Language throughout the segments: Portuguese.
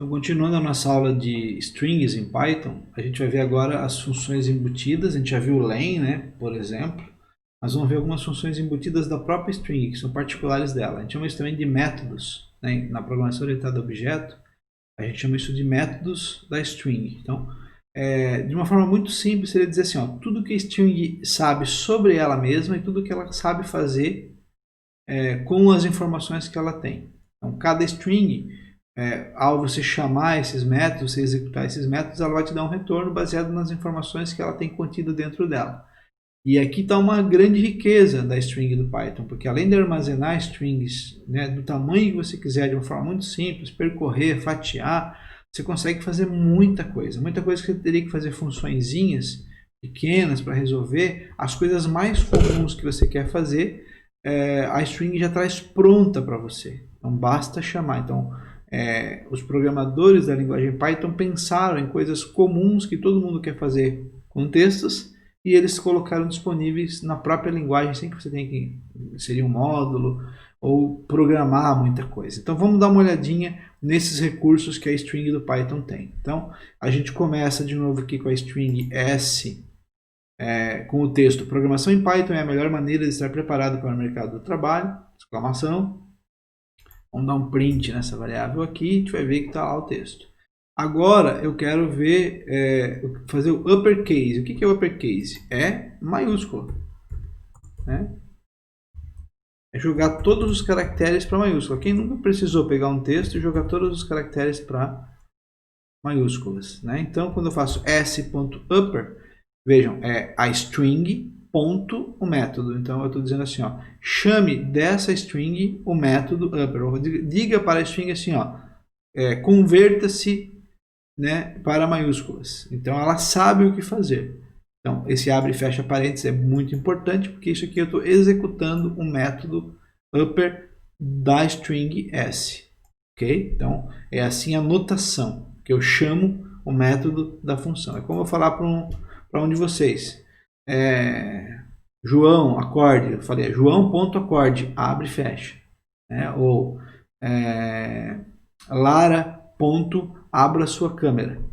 Então, continuando a nossa aula de strings em Python, a gente vai ver agora as funções embutidas. A gente já viu o len, né, por exemplo. Mas vamos ver algumas funções embutidas da própria string, que são particulares dela. A gente chama isso também de métodos, né? Na programação orientada a objeto, a gente chama isso de métodos da string. Então, de uma forma muito simples, seria dizer assim, ó, tudo que a string sabe sobre ela mesma e tudo que ela sabe fazer com as informações que ela tem. Então, cada string, ao você chamar esses métodos, você executar esses métodos, ela vai te dar um retorno baseado nas informações que ela tem contido dentro dela. E aqui está uma grande riqueza da string do Python, porque além de armazenar strings, né, do tamanho que você quiser, de uma forma muito simples, percorrer, fatiar, você consegue fazer muita coisa que você teria que fazer funçõezinhas pequenas para resolver. As coisas mais comuns que você quer fazer, a string já traz pronta para você. Então basta chamar. Então os programadores da linguagem Python pensaram em coisas comuns que todo mundo quer fazer com textos, e eles colocaram disponíveis na própria linguagem, sem que você tenha que inserir um módulo ou programar muita coisa. Então vamos dar uma olhadinha nesses recursos que a string do Python tem. Então a gente começa de novo aqui com a string s, com o texto: programação em Python é a melhor maneira de estar preparado para o mercado do trabalho, exclamação. Vamos dar um print nessa variável aqui, a gente vai ver que está lá o texto. Agora eu quero ver, fazer o uppercase. O que é o uppercase? É maiúsculo, né? É jogar todos os caracteres para maiúscula. Quem nunca precisou pegar um texto e jogar todos os caracteres para maiúsculas, né? Então, quando eu faço s.upper, vejam, é a string ponto o método. Então eu estou dizendo assim, ó, chame dessa string o método upper. Ou diga para a string assim, ó, converta-se, né, para maiúsculas. Então ela sabe o que fazer. Então esse abre e fecha parênteses é muito importante, porque isso aqui eu estou executando um método upper da string s. Ok? Então é assim a notação que eu chamo o método da função. É como eu falar para um de vocês. João, acorde. Eu falei, João.acorde, abre e fecha. Ou Lara.abra sua câmera.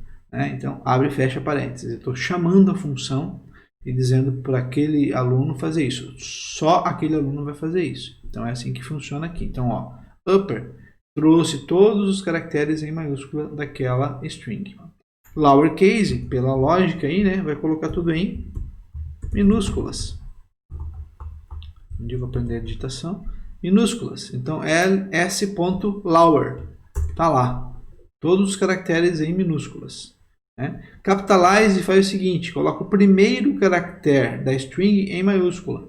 Então, abre e fecha parênteses. Eu estou chamando a função e dizendo para aquele aluno fazer isso. Só aquele aluno vai fazer isso. Então, é assim que funciona aqui. Então, ó, upper trouxe todos os caracteres em maiúscula daquela string. Lowercase, pela lógica aí, né, vai colocar tudo em minúsculas. Onde eu vou aprender a digitação? Minúsculas. Então, s.lower. Está lá. Todos os caracteres em minúsculas. Capitalize faz o seguinte: coloca o primeiro caractere da string em maiúscula,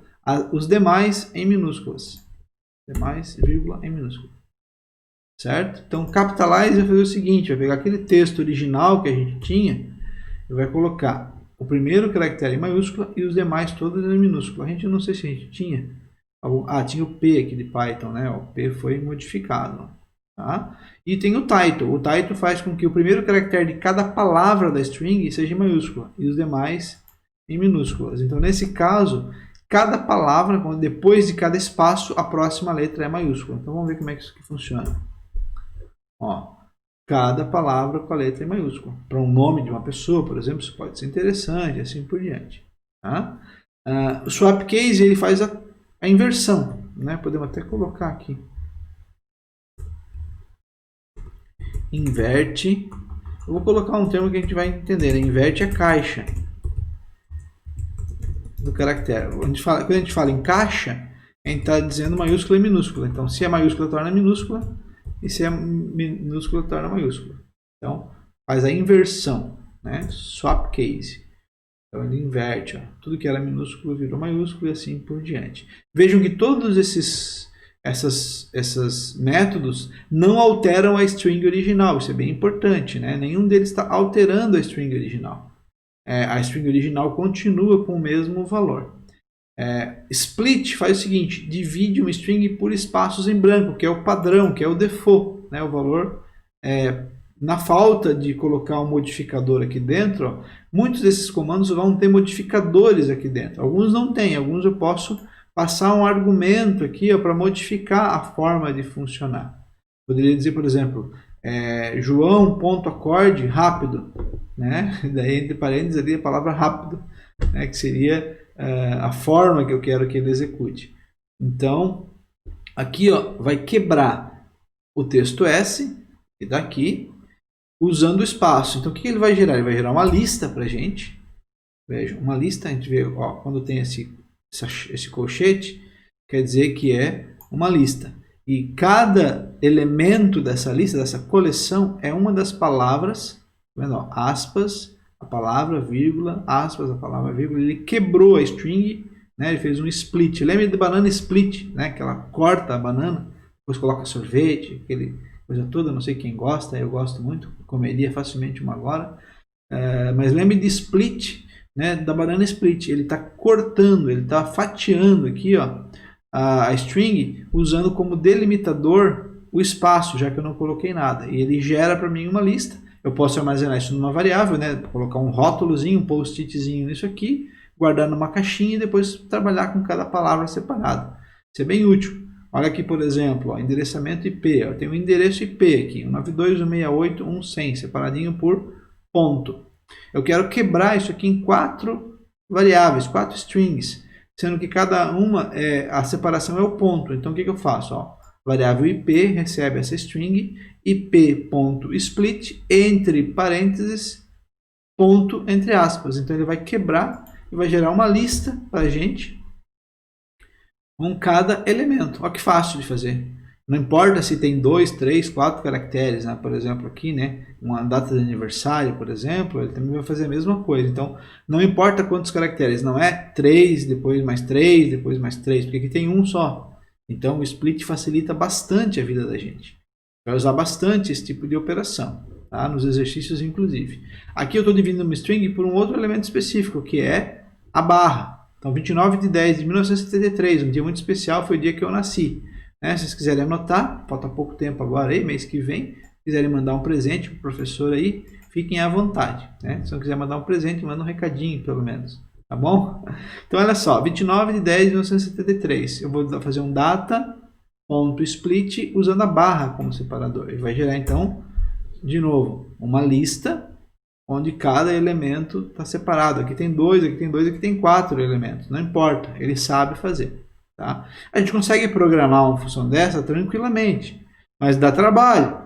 os demais em minúsculas. Demais, vírgula, em minúscula. Certo? Então, capitalize vai fazer o seguinte: vai pegar aquele texto original que a gente tinha e vai colocar o primeiro caractere em maiúscula e os demais todos em minúscula. A gente não sei se a gente tinha. Tinha o P aqui de Python, né? O P foi modificado. Tá? E tem o title. O title faz com que o primeiro caractere de cada palavra da string seja em maiúscula e os demais em minúsculas. Então, nesse caso, cada palavra, depois de cada espaço, a próxima letra é maiúscula. Então, vamos ver como é que isso aqui funciona. Ó, cada palavra com a letra em maiúscula. Para um nome de uma pessoa, por exemplo, isso pode ser interessante, assim por diante. Tá? O swap case ele faz a inversão. Né? Podemos até colocar aqui. Inverte. Eu vou colocar um termo que a gente vai entender. Né? Inverte a caixa do caractere. Quando a gente fala em caixa, a gente está dizendo maiúscula e minúscula. Então, se é maiúscula, torna minúscula. E se é minúscula, torna maiúscula. Então, faz a inversão. Né? Swap case. Então, ele inverte. Ó. Tudo que era minúsculo virou maiúsculo e assim por diante. Vejam que todos esses métodos não alteram a string original. Isso é bem importante. Né? Nenhum deles está alterando a string original. A string original continua com o mesmo valor. Split faz o seguinte: divide uma string por espaços em branco, que é o padrão, que é o default. Né? O valor, na falta de colocar um modificador aqui dentro, ó, muitos desses comandos vão ter modificadores aqui dentro. Alguns não tem, alguns eu posso passar um argumento aqui para modificar a forma de funcionar. Poderia dizer, por exemplo, João.acorde rápido, né? Daí entre parênteses ali a palavra rápido, né? Que seria a forma que eu quero que ele execute. Então, aqui ó, vai quebrar o texto S, que está aqui, usando o espaço. Então, o que ele vai gerar? Ele vai gerar uma lista para a gente. Veja, uma lista, a gente vê ó, quando tem esse colchete, quer dizer que é uma lista. E cada elemento dessa lista, dessa coleção, é uma das palavras, vendo, ó, aspas, a palavra, vírgula, aspas, a palavra, vírgula. Ele quebrou a string, né? Ele fez um split. Lembra de banana split, né? Que ela corta a banana, depois coloca sorvete, aquele coisa toda. Não sei quem gosta, eu gosto muito, comeria facilmente uma agora. Mas lembre de split, né? Da banana split. Ele está cortando, ele está fatiando aqui, ó, a string, usando como delimitador o espaço, já que eu não coloquei nada. E ele gera para mim uma lista. Eu posso armazenar isso numa variável, né? Colocar um rótulozinho, um post-itzinho nisso aqui, guardar numa caixinha e depois trabalhar com cada palavra separada. Isso é bem útil. Olha aqui, por exemplo, ó, endereçamento IP. Eu tenho um endereço IP aqui, 192.168.1.100, separadinho por ponto. Eu quero quebrar isso aqui em 4 variáveis, 4 strings, sendo que cada uma, a separação é o ponto. Então, o que eu faço? Ó, variável IP recebe essa string, ip.split, entre parênteses, ponto, entre aspas. Então, ele vai quebrar e vai gerar uma lista para a gente com cada elemento. Olha que fácil de fazer. Não importa se tem 2, 3, 4 caracteres, né? Por exemplo, aqui, né? Uma data de aniversário, por exemplo, ele também vai fazer a mesma coisa. Então, não importa quantos caracteres, não é 3, depois mais 3, depois mais 3, porque aqui tem um só. Então, o split facilita bastante a vida da gente. Vai usar bastante esse tipo de operação, tá? Nos exercícios, inclusive. Aqui eu estou dividindo uma string por um outro elemento específico, que é a barra. Então, 29/10/1973, um dia muito especial, foi o dia que eu nasci. Se vocês quiserem anotar, falta pouco tempo agora, aí, mês que vem, quiserem mandar um presente para o professor aí, fiquem à vontade. Né? Se não quiser mandar um presente, manda um recadinho, pelo menos. Tá bom? Então, olha só, 29/10/1973. Eu vou fazer um data.split usando a barra como separador. Ele vai gerar, então, de novo, uma lista onde cada elemento está separado. Aqui tem 2, aqui tem 2, aqui tem 4 elementos. Não importa, ele sabe fazer. Tá? A gente consegue programar uma função dessa tranquilamente, mas dá trabalho,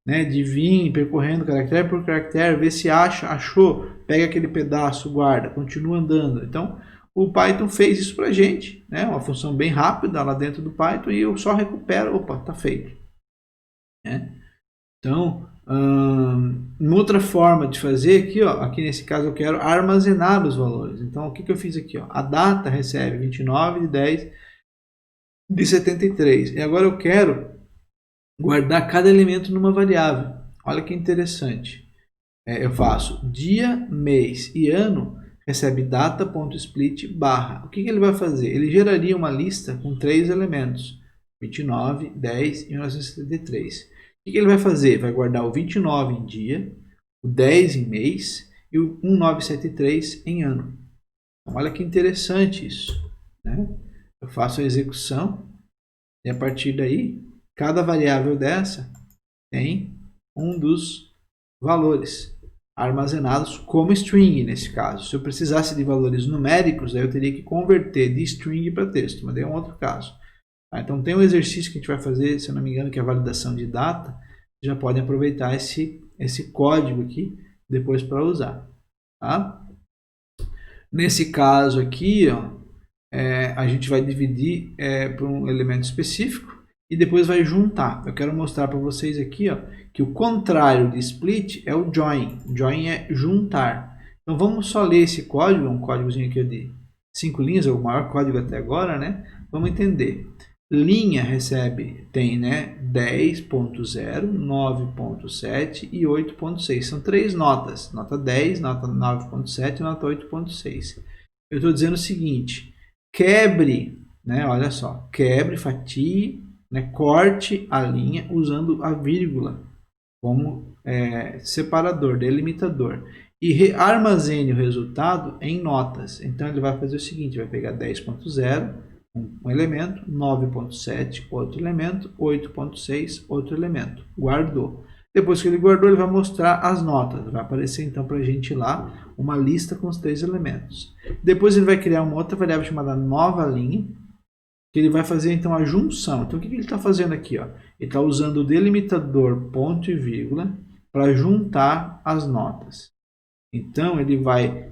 né? De vir percorrendo caractere por caractere, ver se achou, pega aquele pedaço, guarda, continua andando. Então, o Python fez isso para a gente, né? Uma função bem rápida lá dentro do Python, e eu só recupero, opa, está feito. Né? Então, uma outra forma de fazer aqui, ó, aqui nesse caso eu quero armazenar os valores. Então, o que eu fiz aqui? Ó? A data recebe 29/10/73. E agora eu quero guardar cada elemento numa variável. Olha que interessante. Eu faço dia, mês e ano, recebe data.split barra. O que ele vai fazer? Ele geraria uma lista com 3 elementos. 29, 10 e 1973. O que ele vai fazer? Vai guardar o 29 em dia, o 10 em mês e o 1973 em ano. Então, olha que interessante isso. Né? Eu faço a execução e a partir daí, cada variável dessa tem um dos valores armazenados como string nesse caso. Se eu precisasse de valores numéricos, aí eu teria que converter de string para texto, mas daí é um outro caso. Então tem um exercício que a gente vai fazer, se eu não me engano, que é a validação de data. Já podem aproveitar esse código aqui depois para usar. Tá? Nesse caso aqui, ó, a gente vai dividir por um elemento específico e depois vai juntar. Eu quero mostrar para vocês aqui, ó, que o contrário de split é o join. Join é juntar. Então vamos só ler esse código, um códigozinho aqui de 5 linhas, é o maior código até agora, né? Vamos entender. Linha tem, né, 10.0, 9.7 e 8.6. São 3 notas. Nota 10, nota 9.7 e nota 8.6. Eu estou dizendo o seguinte, quebre, né, olha só, quebre, fatie, né, corte a linha usando a vírgula como separador, delimitador. E armazene o resultado em notas. Então ele vai fazer o seguinte, vai pegar 10.0, um elemento, 9.7, outro elemento, 8.6, outro elemento. Guardou. Depois que ele guardou, ele vai mostrar as notas. Vai aparecer então para a gente lá uma lista com os 3 elementos. Depois ele vai criar uma outra variável chamada nova linha, que ele vai fazer então a junção. Então o que ele está fazendo aqui? Ó? Ele está usando o delimitador ponto e vírgula para juntar as notas. Então ele vai,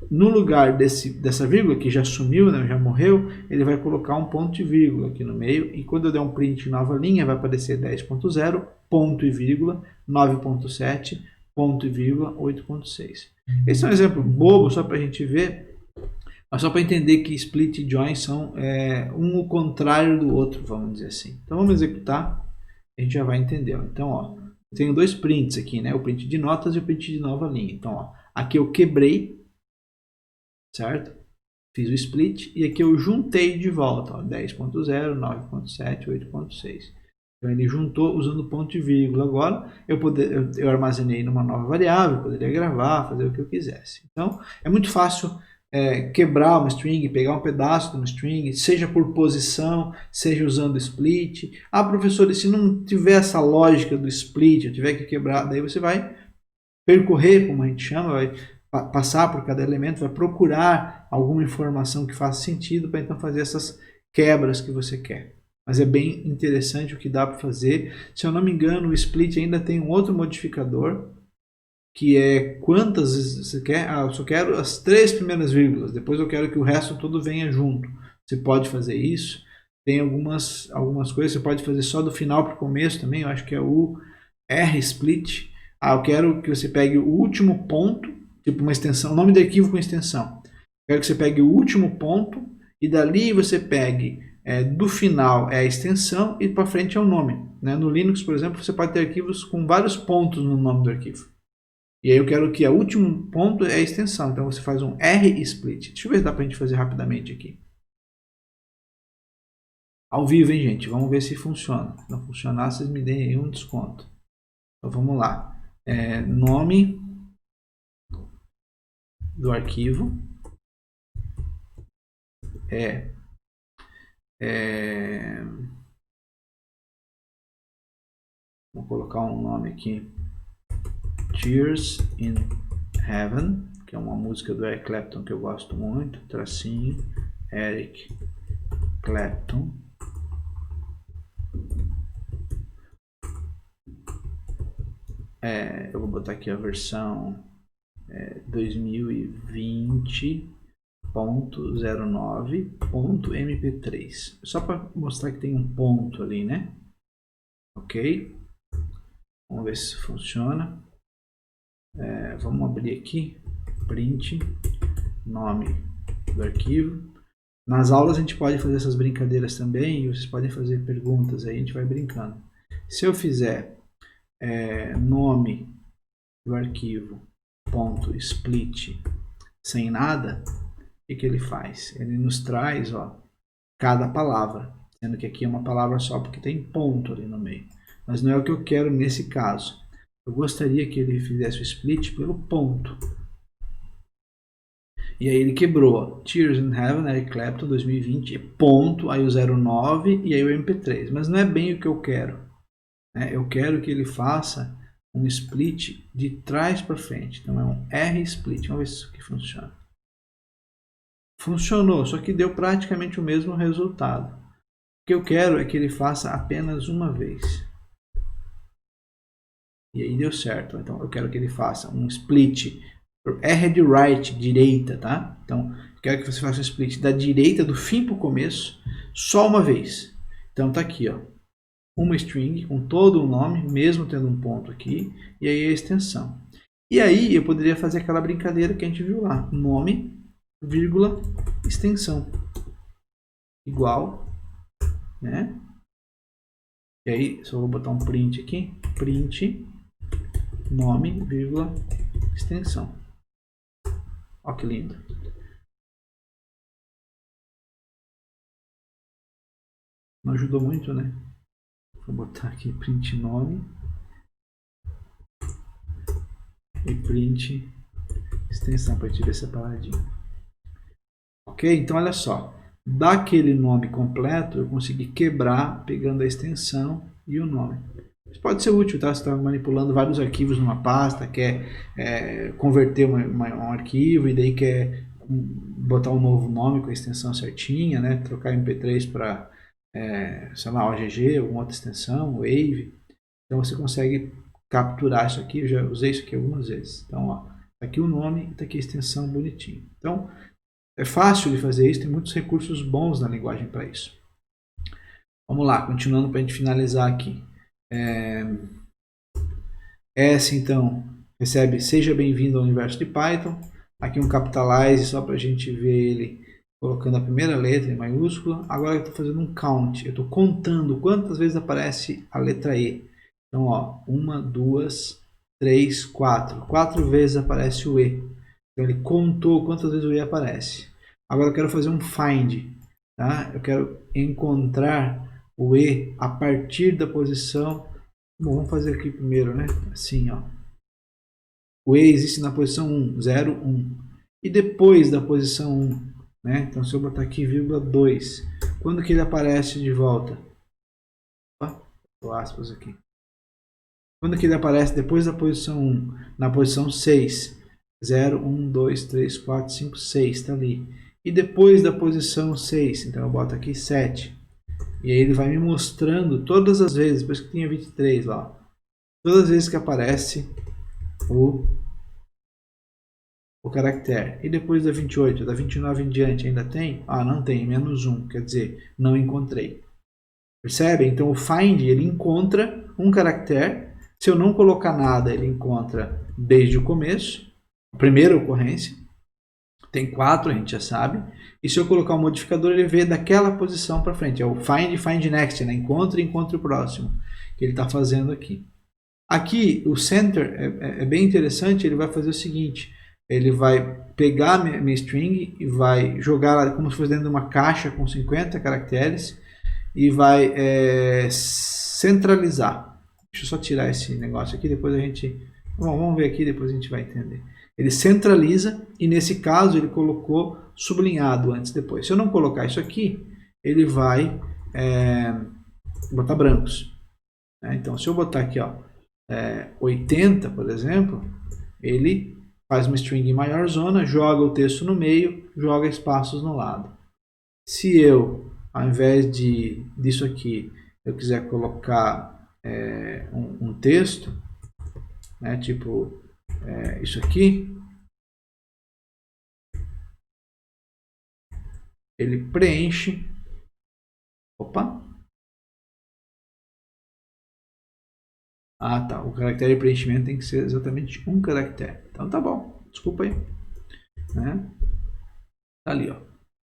no lugar dessa vírgula que já sumiu, né, já morreu, ele vai colocar um ponto e vírgula aqui no meio, e quando eu der um print em nova linha, vai aparecer 10.0, ponto e vírgula, 9.7, ponto e vírgula, 8.6. Esse é um exemplo bobo, só para a gente ver, mas só para entender que split e join são um o contrário do outro, vamos dizer assim. Então vamos executar, a gente já vai entender. Ó. Então, ó, eu tenho 2 prints aqui, né? O print de notas e o print de nova linha. Então, ó, aqui eu quebrei, certo? Fiz o split e aqui eu juntei de volta, 10.0, 9.7, 8.6. Então ele juntou usando ponto e vírgula. Agora eu armazenei numa nova variável, poderia gravar, fazer o que eu quisesse. Então é muito fácil quebrar uma string, pegar um pedaço de uma string, seja por posição, seja usando split. Ah, professor, e se não tiver essa lógica do split, eu tiver que quebrar, daí você vai percorrer, como a gente chama, vai passar por cada elemento, vai procurar alguma informação que faça sentido para então fazer essas quebras que você quer. Mas é bem interessante o que dá para fazer. Se eu não me engano, o split ainda tem um outro modificador, que é quantas você quer. Ah, eu só quero as 3 primeiras vírgulas, depois eu quero que o resto todo venha junto. Você pode fazer isso. Tem algumas coisas, você pode fazer só do final para o começo também, eu acho que é o R-split. Ah, eu quero que você pegue o último ponto, tipo uma extensão, nome do arquivo com extensão. Eu quero que você pegue o último ponto e dali você pegue do final é a extensão e para frente é o nome. Né? No Linux, por exemplo, você pode ter arquivos com vários pontos no nome do arquivo. E aí eu quero que o último ponto é a extensão. Então você faz um R-split. Deixa eu ver se dá para a gente fazer rapidamente aqui. Ao vivo, hein, gente? Vamos ver se funciona. Se não funcionar, vocês me deem aí um desconto. Então vamos lá. Nome do arquivo vou colocar um nome aqui. Tears in Heaven, que é uma música do Eric Clapton que eu gosto muito. Tracinho, Eric Clapton. Eu vou botar aqui a versão 2020.09.mp3. Só para mostrar que tem um ponto ali, né? Ok. Vamos ver se funciona. Vamos abrir aqui. Print. Nome do arquivo. Nas aulas a gente pode fazer essas brincadeiras também. E vocês podem fazer perguntas aí, a gente vai brincando. Se eu fizer nome do arquivo .split sem nada, o que ele faz? Ele nos traz cada palavra, sendo que aqui é uma palavra só porque tem ponto ali no meio. Mas não é o que eu quero nesse caso. Eu gostaria que ele fizesse o split pelo ponto. E aí ele quebrou. Tears in Heaven, Eric Clapton, 2020, ponto, aí o 09 e aí o MP3. Mas não é bem o que eu quero. Eu quero que ele faça um split de trás para frente. Então é um R-split. Vamos ver se isso aqui funciona. Funcionou, só que deu praticamente o mesmo resultado. O que eu quero é que ele faça apenas uma vez. E aí deu certo. Então eu quero que ele faça um split. R é de right, direita, tá? Então eu quero que você faça um split da direita, do fim para o começo, só uma vez. Então tá aqui, ó. Uma string com todo o nome, mesmo tendo um ponto aqui, e aí a extensão. E aí eu poderia fazer aquela brincadeira que a gente viu lá, nome, vírgula, extensão, igual, né? E aí, só vou botar um print aqui, print, nome, vírgula, extensão. Olha que lindo. Não ajudou muito, né? Vou botar aqui print nome e print extensão para a gente ver separadinho. Ok? Então olha só, daquele nome completo eu consegui quebrar pegando a extensão e o nome. Isso pode ser útil, tá? Você está manipulando vários arquivos numa pasta, quer converter um arquivo e daí quer botar um novo nome com a extensão certinha, né? Trocar MP3 para, sei lá, OGG, alguma outra extensão, Wave. Então você consegue capturar isso aqui. Eu já usei isso aqui algumas vezes. Então, ó, tá aqui o nome e tá aqui a extensão bonitinho. Então, é fácil de fazer isso, tem muitos recursos bons na linguagem para isso. Vamos lá, continuando para a gente finalizar aqui. S, então, recebe seja bem-vindo ao universo de Python. Aqui um capitalize, só para a gente ver ele colocando a primeira letra em maiúscula. Agora eu estou fazendo um count, eu estou contando quantas vezes aparece a letra E. Então, ó, 1, 2, 3, 4. 4 vezes aparece o E. Então ele contou quantas vezes o E aparece. Agora eu quero fazer um find, tá? Eu quero encontrar o E a partir da posição. Bom, vamos fazer aqui primeiro, né? Assim, ó. O E existe na posição 1, 0, 1. E depois da posição 1, né? Então se eu botar aqui vírgula 2, quando que ele aparece de volta? Ó, aspas aqui. Quando que ele aparece depois da posição 1? Na posição 6. 0, 1, 2, 3, 4, 5, 6, está ali. E depois da posição 6, então eu boto aqui 7. E aí ele vai me mostrando todas as vezes, depois que tinha 23 lá, todas as vezes que aparece o caractere. E depois da 28, da 29 em diante ainda tem? Ah, não tem, menos 1, quer dizer, não encontrei. Percebe? Então o find, ele encontra um caractere. Se eu não colocar nada, ele encontra desde o começo, a primeira ocorrência. Tem 4, a gente já sabe. E se eu colocar um modificador, ele vê daquela posição para frente. É o find next, né? Encontre o próximo, que ele está fazendo aqui. Aqui, o center é bem interessante, ele vai fazer o seguinte. Ele vai pegar a minha string e vai jogar lá como se fosse dentro de uma caixa com 50 caracteres e vai centralizar. Deixa eu só tirar esse negócio aqui, depois a gente... Bom, vamos ver aqui, depois a gente vai entender. Ele centraliza e nesse caso ele colocou sublinhado antes e depois. Se eu não colocar isso aqui, ele vai botar brancos. Então se eu botar aqui, ó, 80, por exemplo, ele faz uma string maior zona, joga o texto no meio, joga espaços no lado. Se eu, ao invés disso aqui, eu quiser colocar um texto, né, tipo isso aqui, ele preenche. Opa! Ah, tá. O caractere de preenchimento tem que ser exatamente um caractere. Então tá bom. Desculpa aí. Né? Tá ali, ó.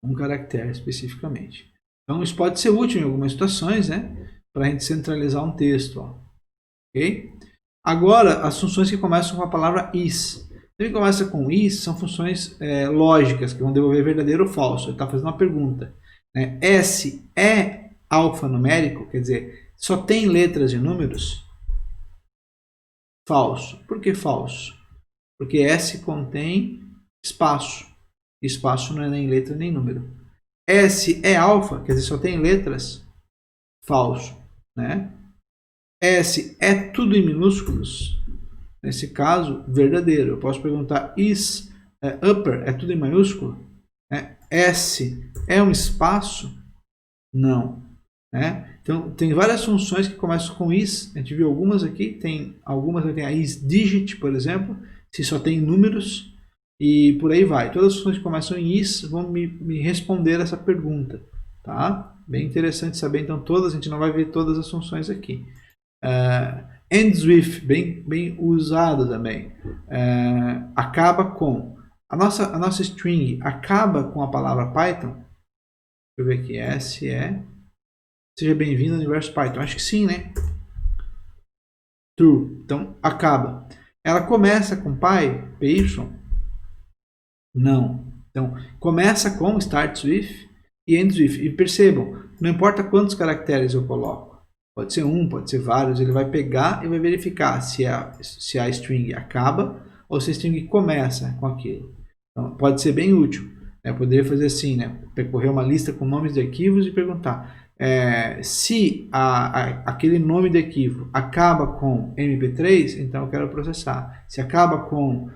Um caractere especificamente. Então isso pode ser útil em algumas situações, né? Para a gente centralizar um texto, ó. Ok? Agora, as funções que começam com a palavra is. Então, que começa com is são funções lógicas, que vão devolver verdadeiro ou falso. Ele está fazendo uma pergunta. Né? S é alfanumérico, quer dizer, só tem letras e números? Falso. Por que falso? Porque S contém espaço. Espaço não é nem letra nem número. S é alfa, quer dizer, só tem letras? Falso. Né? S é tudo em minúsculos? Nesse caso, verdadeiro. Eu posso perguntar, is upper é tudo em maiúsculo? S é um espaço? Não. Né? Então, tem várias funções que começam com is. A gente viu algumas aqui. Tem algumas que tem a isDigit, por exemplo, se só tem números. E por aí vai. Todas as funções que começam em is vão me responder essa pergunta. Tá? Bem interessante saber. Então, todas, a gente não vai ver todas as funções aqui. Ends with, bem usado também. Acaba com. A nossa string acaba com a palavra Python. Deixa eu ver aqui. S é. Seja bem-vindo ao universo Python. Acho que sim, né? True. Então, acaba. Ela começa com py? Não. Então, começa com starts with e ends with. E percebam, não importa quantos caracteres eu coloco. Pode ser um, pode ser vários. Ele vai pegar e vai verificar se a string acaba ou se a string começa com aquilo. Então, pode ser bem útil. Eu poderia fazer assim, né? Percorrer uma lista com nomes de arquivos e perguntar Se aquele nome de arquivo acaba com MP3, então eu quero processar. Se acaba com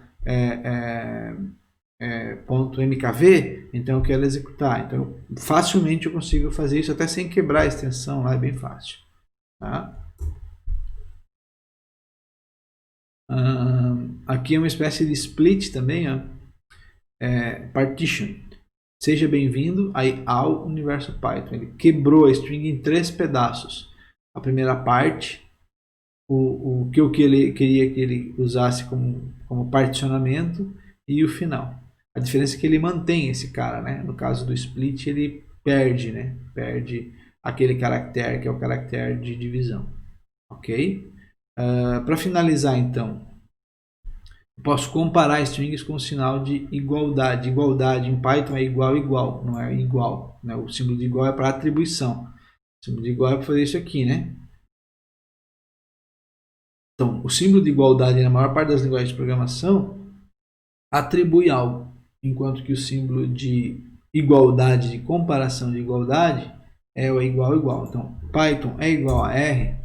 .mkv, então eu quero executar. Então facilmente eu consigo fazer isso até sem quebrar a extensão, lá é bem fácil. Tá? Aqui é uma espécie de split também, ó. Partition. Seja bem-vindo aí ao universo Python. Ele quebrou a string em 3 pedaços. A primeira parte, o que eu queria que ele usasse como particionamento, e o final. A diferença é que ele mantém esse cara, né? No caso do split, ele perde, né? Perde aquele caractere que é o caractere de divisão. Ok? Para finalizar, então, posso comparar strings com o sinal de igualdade. Igualdade em Python é igual, igual, não é igual. Né? O símbolo de igual é para atribuição. O símbolo de igual é para fazer isso aqui, né? Então, o símbolo de igualdade na maior parte das linguagens de programação atribui algo, enquanto que o símbolo de igualdade, de comparação de igualdade, é o igual, igual. Então, Python é igual a R,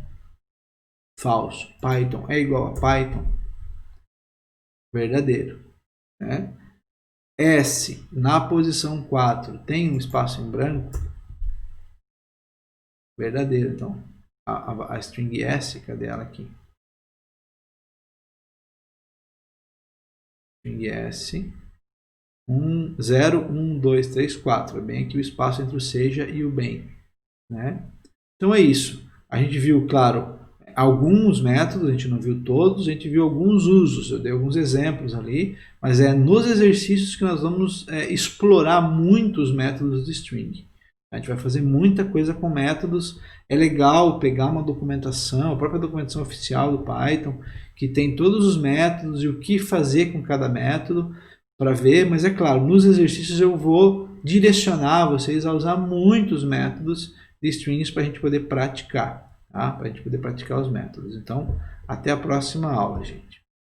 falso. Python é igual a Python, verdadeiro. Né? S na posição 4 tem um espaço em branco, verdadeiro. Então, a string S, cadê ela aqui? String S, 0, 1, 2, 3, 4. É bem aqui o espaço entre o seja e o bem. Né? Então é isso. A gente viu, claro, alguns métodos, a gente não viu todos, a gente viu alguns usos, eu dei alguns exemplos ali, mas é nos exercícios que nós vamos explorar muitos métodos de string. A gente vai fazer muita coisa com métodos. É legal pegar uma documentação, a própria documentação oficial do Python, que tem todos os métodos e o que fazer com cada método para ver, mas é claro, nos exercícios eu vou direcionar vocês a usar muitos métodos de strings para a gente poder praticar, tá? Para a gente poder praticar os métodos. Então, até a próxima aula, gente.